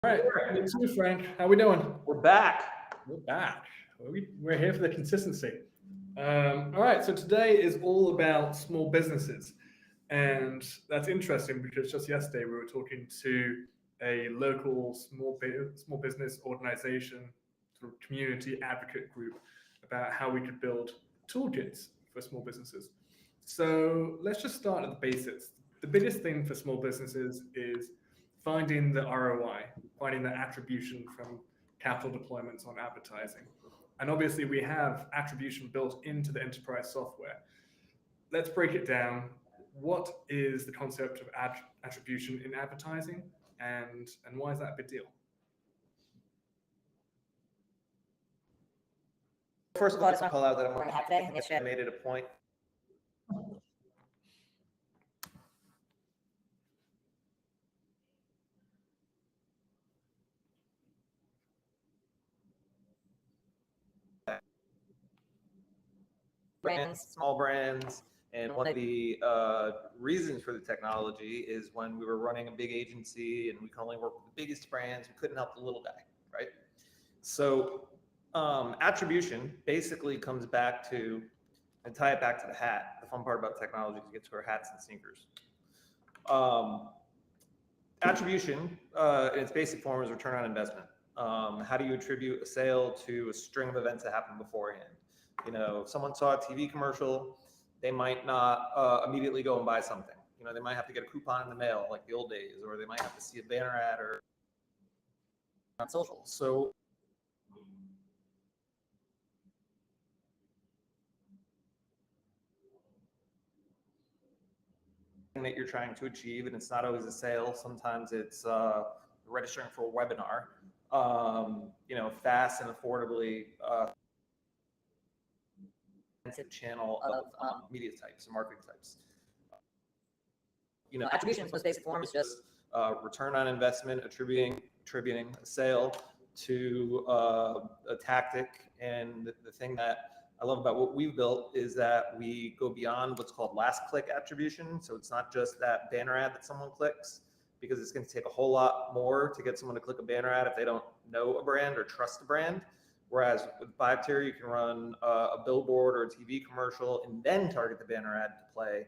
All right, me too, Frank. How we doing? We're back. We're back. We're here for the consistency. All right, so today is all about small businesses, and that's interesting because just yesterday we were talking to a local small business organization, sort of community advocate group, about how we could build toolkits for small businesses. So let's just start at the basics. The biggest thing for small businesses is finding the ROI, finding the attribution from capital deployments on advertising. And obviously, we have attribution built into the enterprise software. Let's break it down. What is the concept of attribution in advertising, and why is that a big deal? First of all, I just want to call out that I'm wearing a hat today. I made it a point. Brands, small brands, and one of the reasons for the technology is when we were running a big agency and we could only work with the biggest brands, we couldn't help the little guy, right? So attribution basically comes back to, and tie it back to the hat. The fun part about technology is to get to our hats and sneakers. Attribution in its basic form is return on investment. How do you attribute a sale to a string of events that happened beforehand? You know, if someone saw a TV commercial, they might not immediately go and buy something. You know, they might have to get a coupon in the mail like the old days, or they might have to see a banner ad or on social. So that you're trying to achieve, and it's not always a sale. Sometimes it's registering for a webinar, you know, fast and affordably channel of media types and marketing types. You know, attribution in its basic form is just return on investment, attributing a sale to a tactic. And the thing that I love about what we've built is that we go beyond what's called last click attribution. So it's not just that banner ad that someone clicks, because it's going to take a whole lot more to get someone to click a banner ad if they don't know a brand or trust a brand. Whereas with 5-tier, you can run a billboard or a TV commercial and then target the banner ad to play,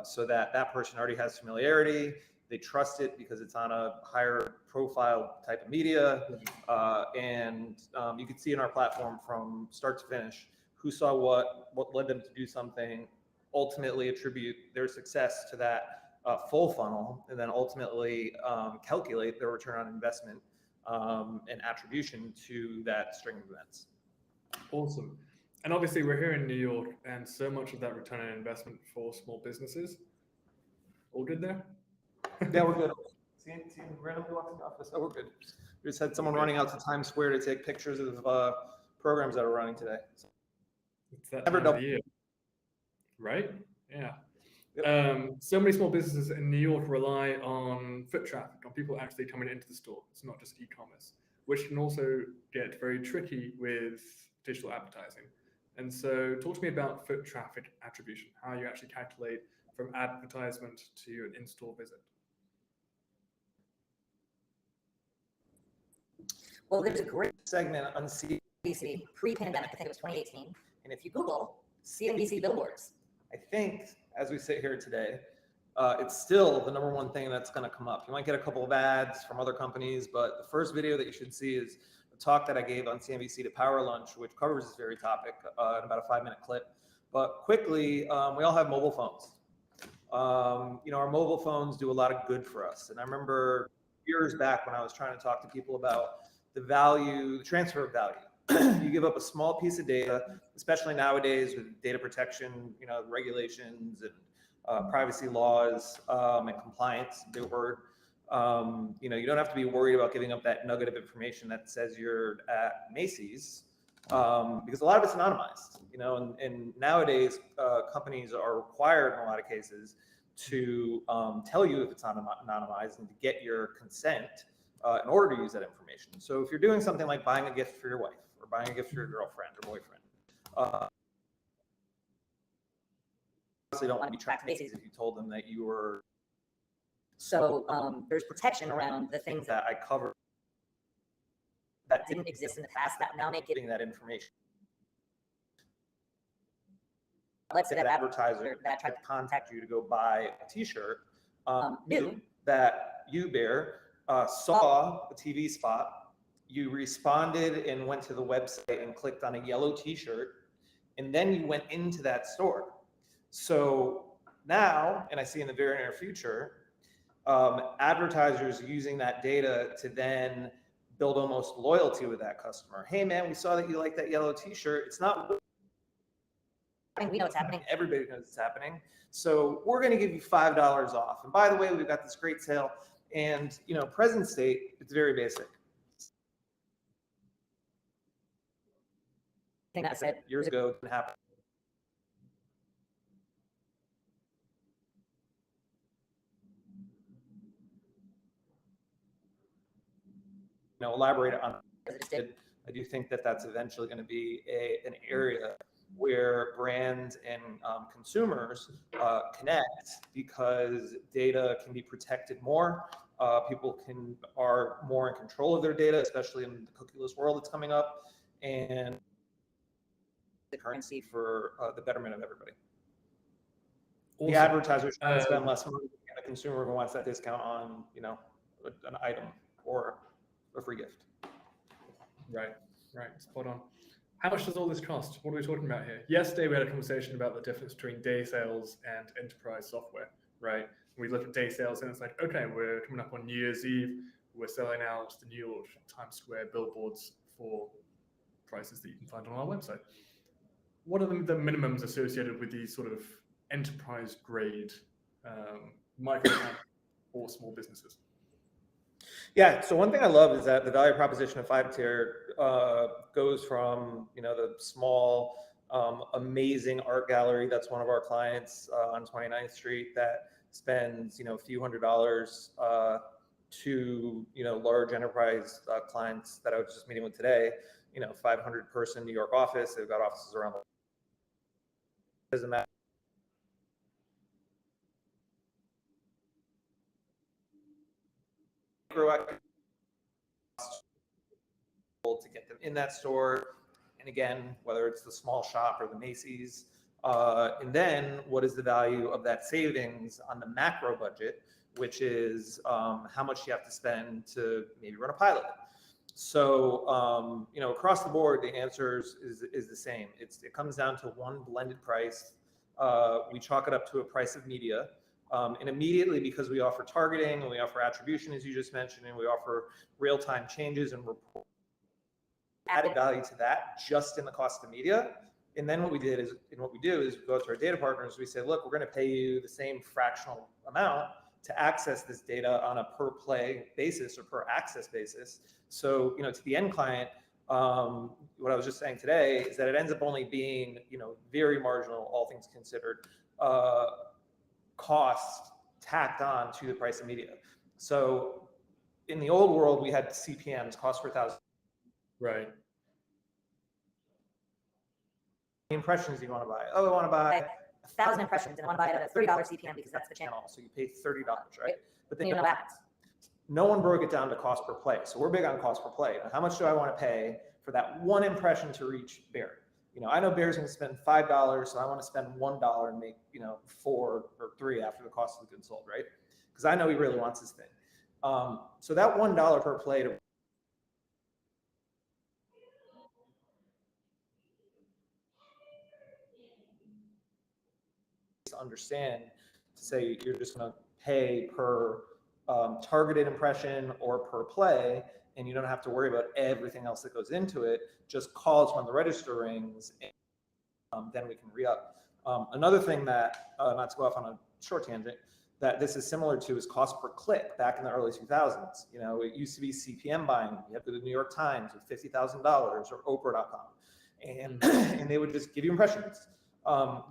so that that person already has familiarity. They trust it because it's on a higher profile type of media. And you can see in our platform from start to finish who saw what led them to do something, ultimately attribute their success to that full funnel, and then ultimately calculate their return on investment and attribution to that string of events. Awesome. And obviously, we're here in New York, and so much of that return on investment for small businesses. All good there? Yeah, we're good. See randomly walks in the office. Oh, we're good. We just had someone running out to Times Square to take pictures of programs that are running today. It's that time of the year, right? Yeah. So many small businesses in New York rely on foot traffic, on people actually coming into the store. It's not just e-commerce, which can also get very tricky with digital advertising. And so talk to me about foot traffic attribution, how you actually calculate from advertisement to an in-store visit. Well, there's a great segment on CNBC pre-pandemic, I think it was 2018. And if you Google CNBC billboards, I think as we sit here today, it's still the #1 thing that's going to come up. You might get a couple of ads from other companies, but the first video that you should see is a talk that I gave on CNBC to Power Lunch, which covers this very topic in about a 5-minute clip. But quickly, we all have mobile phones. You know, our mobile phones do a lot of good for us. And I remember years back when I was trying to talk to people about the value, the transfer of value. You give up a small piece of data, especially nowadays with data protection, you know, regulations and privacy laws and compliance, big word. You know, you don't have to be worried about giving up that nugget of information that says you're at Macy's, because a lot of it's anonymized, you know, and nowadays companies are required in a lot of cases to tell you if it's anonymized and to get your consent in order to use that information. So if you're doing something like buying a gift for your wife or buying a gift for your girlfriend or boyfriend, obviously don't want to be tracked Macy's if you told them that you were So there's protection around the things that I covered that didn't exist in the past that now make it. getting that information. Let's say that advertiser that tried to contact you to go buy a T-shirt knew that you, Bear, saw a TV spot. You responded and went to the website and clicked on a yellow T-shirt, and then you went into that store. So now, and I see in the very near future, advertisers using that data to then build almost loyalty with that customer. Hey man, we saw that you like that yellow T-shirt. It's not. we know what's happening. Everybody knows it's happening. So we're going to give you $5 off. And by the way, we've got this great sale. And present state, it's very basic. I think that said Years ago, it didn't happen. Elaborate on it. I do think that that's eventually going to be an area where brands and consumers connect, because data can be protected more. People are more in control of their data, especially in the cookieless world that's coming up, and the currency for the betterment of everybody. Awesome. The advertisers trying to spend less money, and the consumer who wants that discount on an item or a free gift. Right, spot on. How much does all this cost? What are we talking about here? Yesterday we had a conversation about the difference between day sales and enterprise software, right? We look at day sales and it's like, okay, we're coming up on New Year's Eve, we're selling out the New York Times Square billboards for prices that you can find on our website. What are the minimums associated with these sort of enterprise grade micro or small businesses? Yeah, so one thing I love is that the value proposition of 5-tier goes from the small, amazing art gallery that's one of our clients on 29th Street that spends a few $100s to large enterprise clients that I was just meeting with today. 500 person New York office. They've got offices around the. Doesn't matter. To get them in that store, and again, whether it's the small shop or the Macy's, and then what is the value of that savings on the macro budget, which is how much you have to spend to maybe run a pilot. So across the board, the answer is the same. It comes down to one blended price. We chalk it up to a price of media. And immediately, because we offer targeting and we offer attribution, as you just mentioned, and we offer real-time changes and report, added value to that just in the cost of media. And then what we do is we go to our data partners. We say, look, we're going to pay you the same fractional amount to access this data on a per play basis or per access basis. So to the end client, what I was just saying today is that it ends up only being very marginal, all things considered, cost tacked on to the price of media. So in the old world, we had CPMs, cost per thousand. Right. Impressions you want to buy? Oh, I want to buy 1,000 impressions and I want to buy it at a $30 CPM because that's the channel. So you pay $30, right? But then you know what happens. No one broke it down to cost per play. So we're big on cost per play. Now, how much do I want to pay for that one impression to reach Bear? I know Bear's going to spend $5, so I want to spend $1 and make 4 or 3 after the cost of the goods sold, right? Because I know he really wants this thing. So that $1 per play to understand, to say you're just going to pay per targeted impression or per play, and you don't have to worry about everything else that goes into it. Just calls when the register rings, and then we can re-up. Another thing that, not to go off on a short tangent, that this is similar to is cost per click back in the early 2000s. It used to be CPM buying. You have to go to the New York Times with $50,000 or Oprah.com, and they would just give you impressions.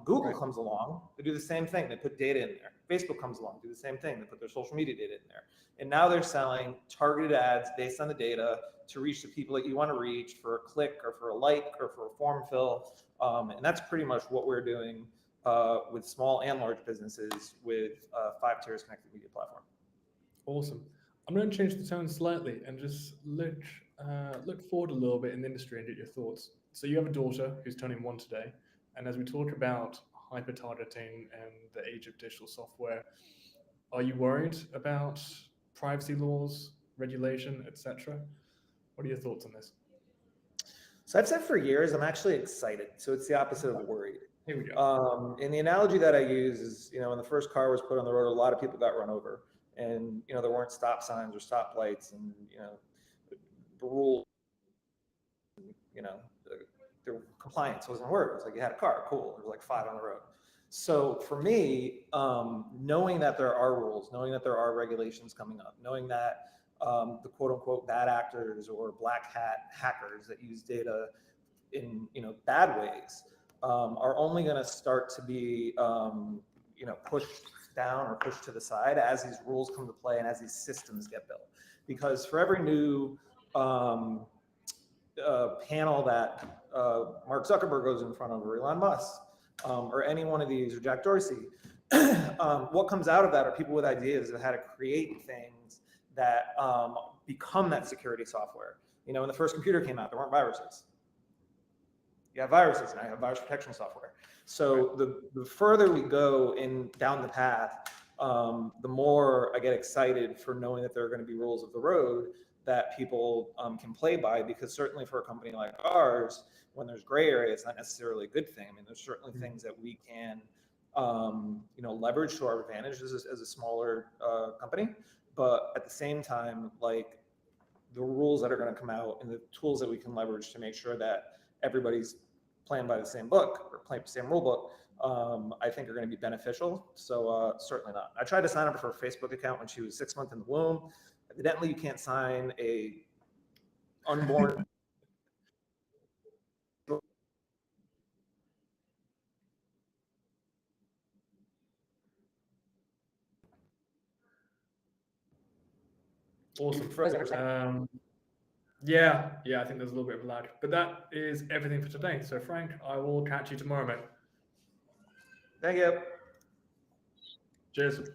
Google comes along, they do the same thing. They put data in there. Facebook comes along, do the same thing. They put their social media data in there. And now they're selling targeted ads based on the data to reach the people that you want to reach for a click or for a like or for a form fill. And that's pretty much what we're doing with small and large businesses with 5 tiers connected media platform. Awesome. I'm going to change the tone slightly and just look forward a little bit in the industry and get your thoughts. So you have a daughter who's turning 1 today, and as we talk about hyper targeting and the age of digital software, are you worried about privacy laws, regulation, etc.? What are your thoughts on this? So I've said for years, I'm actually excited. So it's the opposite of worried. Here we go. And the analogy that I use is, when the first car was put on the road, a lot of people got run over, and there weren't stop signs or stop lights, and the rule, the compliance wasn't a word. It was like you had a car, cool. There was like 5 on the road. So for me, knowing that there are rules, knowing that there are regulations coming up, knowing that the quote unquote bad actors or black hat hackers that use data in bad ways are only going to start to be pushed down or pushed to the side as these rules come to play and as these systems get built. Because for every new panel that Mark Zuckerberg goes in front of, or Elon Musk, or any one of these, or Jack Dorsey, what comes out of that are people with ideas of how to create things that become that security software. When the first computer came out, there weren't viruses. You have viruses, now you have virus protection software. So the further we go down the path, the more I get excited for knowing that there are going to be rules of the road that people can play by, because certainly for a company like ours, when there's gray area, it's not necessarily a good thing. I mean, there's certainly things that we can leverage to our advantage as a smaller company. But at the same time, like, the rules that are going to come out and the tools that we can leverage to make sure that everybody's playing by the same book or playing the same rule book, I think are going to be beneficial. So certainly not. I tried to sign up for a Facebook account when she was 6 months in the womb. Evidently, you can't sign a unborn. Awesome. Yeah, I think there's a little bit of lag, but that is everything for today. So Frank, I will catch you tomorrow, mate. Thank you. Cheers.